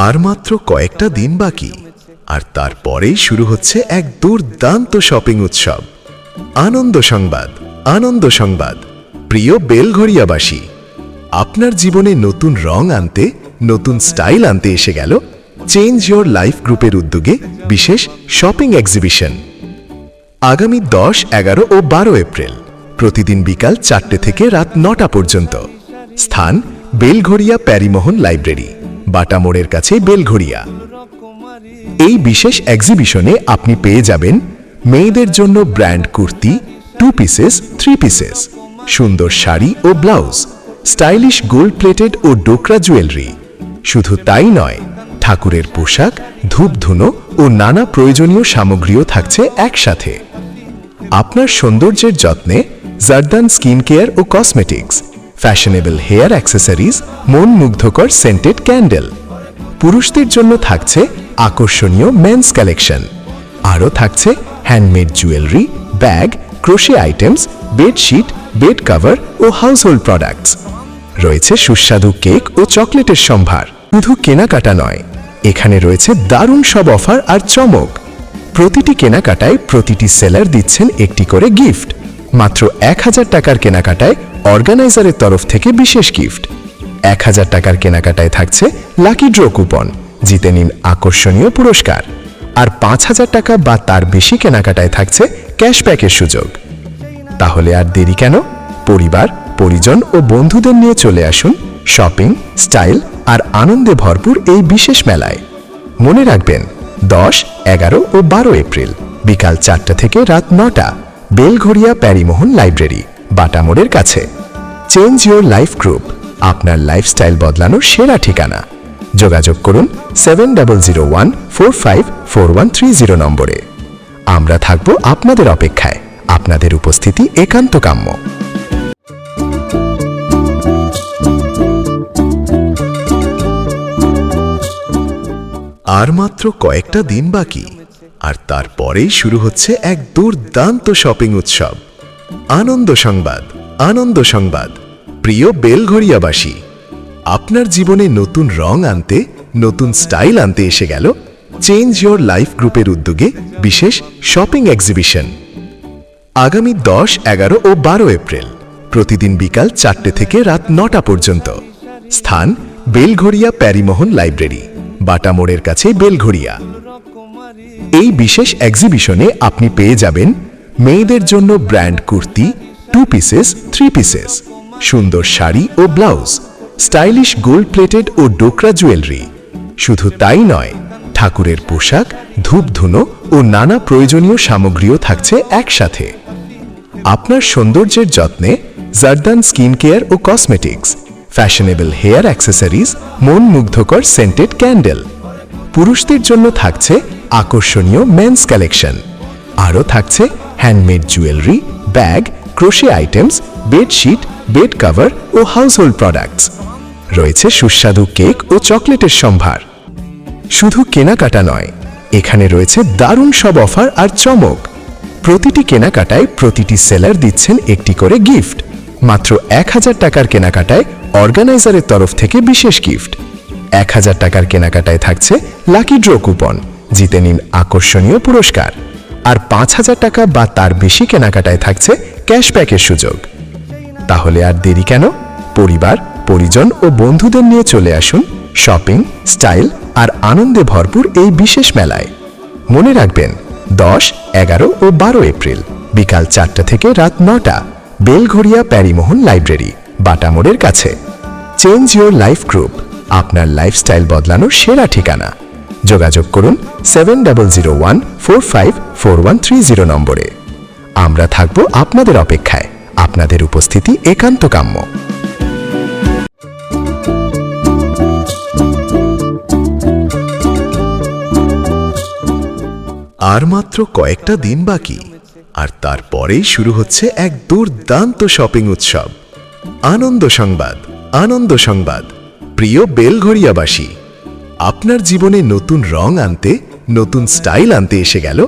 আর মাত্র কয়েকটা দিন বাকি, আর তারপরেই শুরু হচ্ছে এক দুর্দান্ত শপিং উৎসব। আনন্দ সংবাদ, আনন্দ সংবাদ। প্রিয় বেলঘরিয়াবাসী, আপনার জীবনে নতুন রং আনতে, নতুন স্টাইল আনতে এসে গেল চেঞ্জ ইয়োর লাইফ গ্রুপের উদ্যোগে বিশেষ শপিং এক্সিবিশন। আগামী 10, 11 ও 12 এপ্রিল প্রতিদিন বিকাল 4টে থেকে রাত 9টা পর্যন্ত। স্থান বেলঘরিয়া প্যারিমোহন লাইব্রেরি, বাটা মোড়ের কাছে বেলঘরিয়া। এই বিশেষ এক্সিবিশনে আপনি পেয়ে যাবেন মেয়েদের জন্য ব্র্যান্ড কুর্তি, 2 পিসেস, 3 পিসেস, সুন্দর শাড়ি ও ব্লাউজ, স্টাইলিশ গোল্ড প্লেটেড ও ডোকরা জুয়েলারি। শুধু তাই নয়, ঠাকুরের পোশাক, ধূপধুনো ও নানা প্রয়োজনীয় সামগ্রীও থাকছে একসাথে। আপনার সৌন্দর্যের যত্নে জারদান স্কিন কেয়ার ও কসমেটিক্স, ফ্যাশনেবল হেয়ার অ্যাক্সেসরিজ, মন মুগ্ধকর সেন্টেড ক্যান্ডেল। পুরুষদের জন্য থাকছে আকর্ষণীয় মেন্স কালেকশন। আরও থাকছে handmade jewellery, bag, crochet items, bedsheet, bed cover ও হাউসহোল্ড প্রোডাক্টস। রয়েছে সুস্বাদু কেক ও চকলেটের সম্ভার। শুধু কেনাকাটা নয়, এখানে রয়েছে দারুণ সব অফার আর চমক। প্রতিটি কেনাকাটায় প্রতিটি সেলার দিচ্ছেন একটি করে গিফট। মাত্র 1000 টাকার কেনাকাটায় অর্গানাইজারের তরফ থেকে বিশেষ গিফট। 1000 টাকার কেনাকাটায় থাকছে লাকি ড্র কুপন, জিতে নিন আকর্ষণীয় পুরস্কার। আর 5000 টাকা বা তার বেশি কেনাকাটায় থাকছে ক্যাশব্যাকের সুযোগ। তাহলে আর দেরি কেন? পরিবার, পরিজন ও বন্ধুদের নিয়ে চলে আসুন শপিং, স্টাইল আর আনন্দে ভরপুর এই বিশেষ মেলায়। মনে রাখবেন, 10, 11 ও 12 এপ্রিল বিকাল 4টা থেকে রাত 9টা, বেলঘরিয়া প্যারিমোহন লাইব্রেরি, বাটা মোড়ের কাছে। চেঞ্জ ইয়োর লাইফ গ্রুপ, আপনার লাইফস্টাইল বদলানোর সেরা ঠিকানা। যোগাযোগ করুন 7001454130 নম্বরে। আমরা থাকব আপনাদের অপেক্ষায়। আপনাদের উপস্থিতি একান্ত কাম্য। আর মাত্র কয়েকটা দিন বাকি, আর তারপরেই শুরু হচ্ছে এক দুর্দান্ত শপিং উৎসব। আনন্দ সংবাদ, আনন্দ সংবাদ। প্রিয় বেলঘরিয়াবাসী, আপনার জীবনে নতুন রং আনতে, নতুন স্টাইল আনতে এসে গেল চেঞ্জ ইয়োর লাইফ গ্রুপের উদ্যোগে বিশেষ শপিং এক্সিবিশন। আগামী 10, 11 ও 12 এপ্রিল প্রতিদিন বিকাল 4টে থেকে রাত 9টা পর্যন্ত। স্থান বেলঘরিয়া প্যারিমোহন লাইব্রেরি, বাটা মোড়ের কাছে বেলঘরিয়া। এই বিশেষ এক্সিবিশনে আপনি পেয়ে যাবেন মেয়েদের জন্য ব্র্যান্ড কুর্তি, 2 পিসেস, 3 পিসেস, সুন্দর শাড়ি ও ব্লাউজ, স্টাইলিশ গোল্ড প্লেটেড ও ডোকরা জুয়েলারি। শুধু তাই নয়, ঠাকুরের পোশাক, ধূপধুনো ও নানা প্রয়োজনীয় সামগ্রীও থাকছে একসাথে। আপনার সৌন্দর্যের যত্নে জারদান স্কিন কেয়ার ও কসমেটিক্স, ফ্যাশনেবল হেয়ার অ্যাক্সেসরিজ, মন মুগ্ধকর সেন্টেড ক্যান্ডেল। পুরুষদের জন্য থাকছে আকর্ষণীয় মেন্স কালেকশন। আরও থাকছে handmade jewellery, bag, crochet items, bedsheet, bed cover ও হাউসহোল্ড প্রোডাক্টস। রয়েছে সুস্বাদু কেক ও চকলেটের সম্ভার। শুধু কেনাকাটা নয়, এখানে রয়েছে দারুণ সব অফার আর চমক। প্রতিটি কেনাকাটায় প্রতিটি সেলার দিচ্ছেন একটি করে গিফট। মাত্র 1000 টাকার কেনাকাটায় অর্গানাইজারের তরফ থেকে বিশেষ গিফট। 1000 টাকার কেনাকাটায় থাকছে লাকি ড্র কুপন, জিতে নিন আকর্ষণীয় পুরস্কার। আর 5000 টাকা বা তার বেশি কেনাকাটায় থাকছে ক্যাশব্যাকের সুযোগ। তাহলে আর দেরি কেন? পরিবার, পরিজন ও বন্ধুদের নিয়ে চলে আসুন শপিং, স্টাইল আর আনন্দে ভরপুর এই বিশেষ মেলায়। মনে রাখবেন, 10, 11 ও 12 এপ্রিল বিকাল 4টা থেকে রাত 9টা, বেলঘরিয়া প্যারিমোহন লাইব্রেরি, বাটা মোড়ের কাছে। চেঞ্জ ইয়োর লাইফ গ্রুপ, আপনার লাইফস্টাইল বদলানোর সেরা ঠিকানা। যোগাযোগ করুন 7001454130 নম্বরে। আমরা থাকব আপনাদের অপেক্ষায়। আপনাদের উপস্থিতি একান্ত কাম্য। আর মাত্র কয়েকটা দিন বাকি, আর তারপরেই শুরু হচ্ছে এক দুর্দান্ত শপিং উৎসব। আনন্দ সংবাদ, আনন্দ সংবাদ। প্রিয় বেলঘরিয়াবাসী, আপনার জীবনে নতুন রং আনতে, নতুন স্টাইল আনতে এসে গেল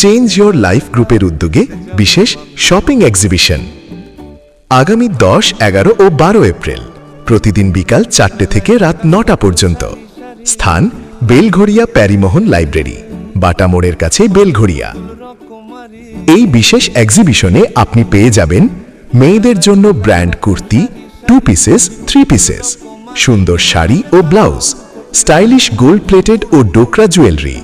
চেঞ্জ ইয়োর লাইফ গ্রুপের উদ্যোগে বিশেষ শপিং এক্সিবিশন। আগামী 10, 11 ও 12 এপ্রিল প্রতিদিন বিকাল 4টে থেকে রাত 9টা পর্যন্ত। স্থান বেলঘড়িয়া প্যারিমোহন লাইব্রেরি, বাটা মোড়ের কাছে বেলঘড়িয়া। এই বিশেষ এক্সিবিশনে আপনি পেয়ে যাবেন মেয়েদের জন্য ব্র্যান্ড কুর্তি, 2 পিসেস, 3 পিসেস, সুন্দর শাড়ি ও ব্লাউজ, স্টাইলিশ গোল্ড প্লেটেড ও ডোকরা জুয়েলারি।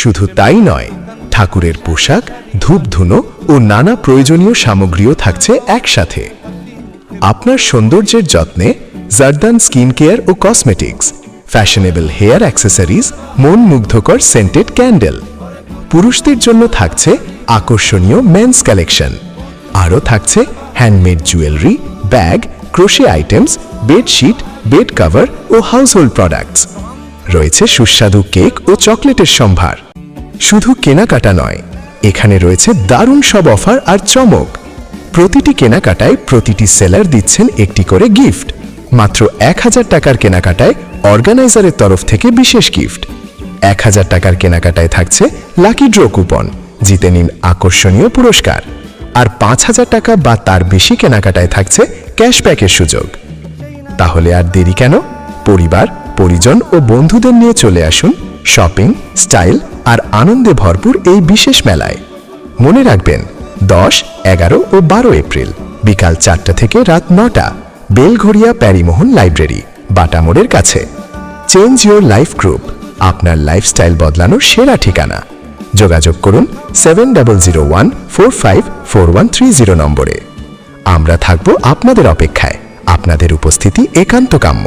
শুধু তাই নয়, ঠাকুরের পোশাক, ধূপধুনো ও নানা প্রয়োজনীয় সামগ্রীও থাকছে একসাথে। আপনার সৌন্দর্যের যত্নে জারদান স্কিন কেয়ার ও কসমেটিক্স, ফ্যাশনেবল হেয়ার অ্যাক্সেসরিজ, মন মুগ্ধকর সেন্টেড ক্যান্ডেল। পুরুষদের জন্য থাকছে আকর্ষণীয় মেন্স কালেকশন। আরও থাকছে handmade jewellery, bag, crochet items, bedsheet, bed cover ও হাউসহোল্ড প্রোডাক্টস। রয়েছে সুস্বাদু কেক ও চকলেটের সম্ভার। শুধু কেনাকাটা নয়, এখানে রয়েছে দারুণ সব অফার আর চমক। প্রতিটি কেনাকাটায় প্রতিটি সেলার দিচ্ছেন একটি করে গিফট। মাত্র 1000 টাকার কেনাকাটায় অর্গানাইজারের তরফ থেকে বিশেষ গিফট। 1000 টাকার কেনাকাটায় থাকছে লাকি ড্র কুপন, জিতে নিন আকর্ষণীয় পুরস্কার। আর 5000 টাকা বা তার বেশি কেনাকাটায় থাকছে ক্যাশব্যাকের সুযোগ। তাহলে আর দেরি কেন? পরিবার, পরিজন ও বন্ধুদের নিয়ে চলে আসুন শপিং, স্টাইল আর আনন্দে ভরপুর এই বিশেষ মেলায়। মনে রাখবেন, 10, 11 ও 12 এপ্রিল বিকাল 4টা থেকে রাত 9টা, বেলঘড়িয়া প্যারিমোহন লাইব্রেরি, বাটা মোড়ের কাছে। চেঞ্জ ইউর লাইফ গ্রুপ, আপনার লাইফস্টাইল বদলানোর সেরা ঠিকানা। যোগাযোগ করুন 7001454130 নম্বরে। আমরা থাকব আপনাদের অপেক্ষায়। আপনাদের উপস্থিতি একান্ত কাম্য।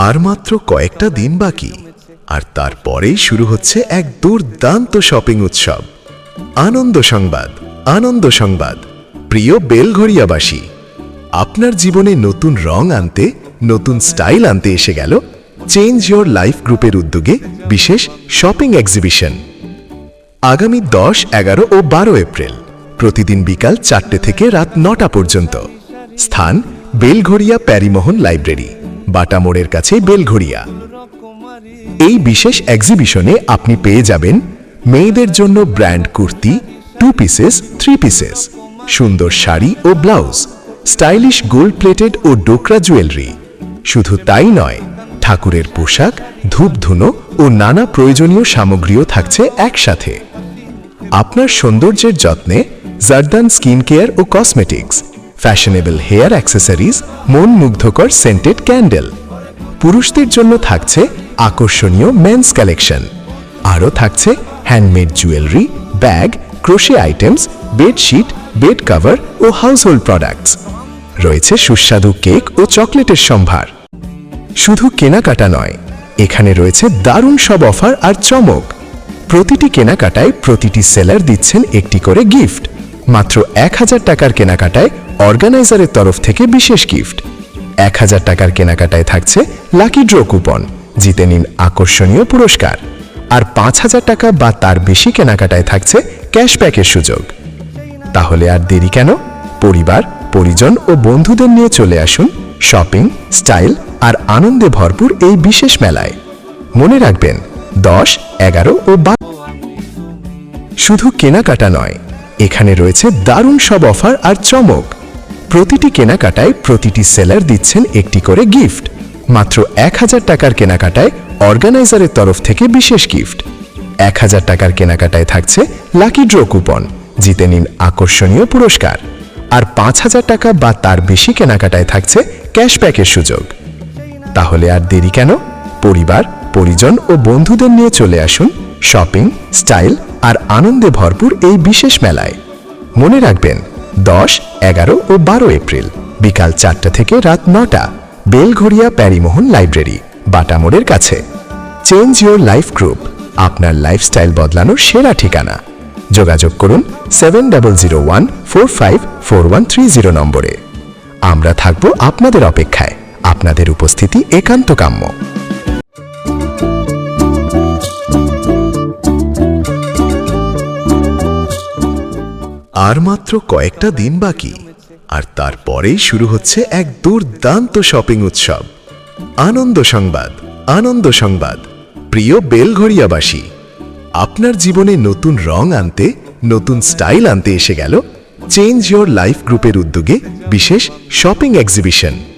আর মাত্র কয়েকটা দিন বাকি, আর তারপরেই শুরু হচ্ছে এক দুর্দান্ত শপিং উৎসব। আনন্দ সংবাদ, আনন্দ সংবাদ। প্রিয় বেলঘড়িয়াবাসী, আপনার জীবনে নতুন রং আনতে, নতুন স্টাইল আনতে এসে গেল চেঞ্জ ইয়োর লাইফ গ্রুপের উদ্যোগে বিশেষ শপিং এক্সিবিশন। আগামী 10, 11 ও 12 এপ্রিল প্রতিদিন বিকাল 4টে থেকে রাত 9টা পর্যন্ত। স্থান বেলঘড়িয়া প্যারিমোহন লাইব্রেরি, বাটা মোড়ের কাছে বেলঘড়িয়া। এই বিশেষ এক্সিবিশনে আপনি পেয়ে যাবেন মেয়েদের জন্য ব্র্যান্ড কুর্তি, 2 পিসেস, 3 পিসেস, সুন্দর শাড়ি ও ব্লাউজ, স্টাইলিশ গোল্ড প্লেটেড ও ডোকরা জুয়েলারি। শুধু তাই নয়, ঠাকুরের পোশাক, ধূপধুনো ও নানা প্রয়োজনীয় সামগ্রীও থাকছে একসাথে। আপনার সৌন্দর্যের যত্নে জারদান স্কিন কেয়ার ও কসমেটিক্স, ফ্যাশনেবল হেয়ার অ্যাক্সেসরিজ, মন মুগ্ধকর সেন্টেড ক্যান্ডেল। পুরুষদের জন্য থাকছে আকর্ষণীয় মেন্স কালেকশন। আরও থাকছে handmade jewellery, bag, crochet items, bedsheet, bed cover ও হাউসহোল্ড প্রোডাক্টস। রয়েছে সুস্বাদু কেক ও চকলেটের সম্ভার। শুধু কেনাকাটা নয়, এখানে রয়েছে দারুণ সব অফার আর চমক। প্রতিটি কেনাকাটায় প্রতিটি সেলার দিচ্ছেন একটি করে গিফট। মাত্র 1000 টাকার কেনাকাটায় অর্গানাইজারের তরফ থেকে বিশেষ গিফট। 1000 টাকার কেনাকাটায় থাকছে লাকি ড্র কুপন, জিতে নিন আকর্ষণীয় পুরস্কার। আর 5000 টাকা বা তার বেশি কেনাকাটায় থাকছে ক্যাশব্যাকের সুযোগ। তাহলে আর দেরি কেন? পরিবার, পরিজন ও বন্ধুদের নিয়ে চলে আসুন শপিং, স্টাইল আর আনন্দে ভরপুর এই বিশেষ মেলায়। মনে রাখবেন, 10, 11 ও 12। শুধু কেনাকাটা নয়, এখানে রয়েছে দারুণ সব অফার আর চমক। প্রতিটি কেনাকাটায় প্রতিটি সেলার দিচ্ছেন একটি করে গিফট। মাত্র 1000 টাকার কেনাকাটায় অর্গানাইজারের তরফ থেকে বিশেষ গিফট। 1000 টাকার কেনাকাটায় থাকছে লাকি ড্র কুপন, জিতে নিন আকর্ষণীয় পুরস্কার। আর 5000 টাকা বা তার বেশি কেনাকাটায় থাকছে ক্যাশব্যাকের সুযোগ। তাহলে আর দেরি কেন? পরিবার, পরিজন ও বন্ধুদের নিয়ে চলে আসুন শপিং, স্টাইল আর আনন্দে ভরপুর এই বিশেষ মেলায়। মনে রাখবেন, 10, 11 ও 12 এপ্রিল বিকাল 4টা থেকে রাত 9টা, বেলঘড়িয়া প্যারিমোহন লাইব্রেরি, বাটা মোড়ের কাছে। চেঞ্জ ইউর লাইফ গ্রুপ, আপনার লাইফস্টাইল বদলানোর সেরা ঠিকানা। যোগাযোগ করুন 7001454130 নম্বরে। আমরা থাকব আপনাদের অপেক্ষায়। আপনাদের উপস্থিতি একান্ত কাম্য। আর মাত্র কয়েকটা দিন বাকি, আর তারপরেই শুরু হচ্ছে এক দুর্দান্ত শপিং উৎসব। আনন্দ সংবাদ, আনন্দ সংবাদ। প্রিয় বেলঘড়িয়াবাসী, আপনার জীবনে নতুন রং আনতে, নতুন স্টাইল আনতে এসে গেল চেঞ্জ ইয়োর লাইফ গ্রুপের উদ্যোগে বিশেষ শপিং এক্সিবিশন।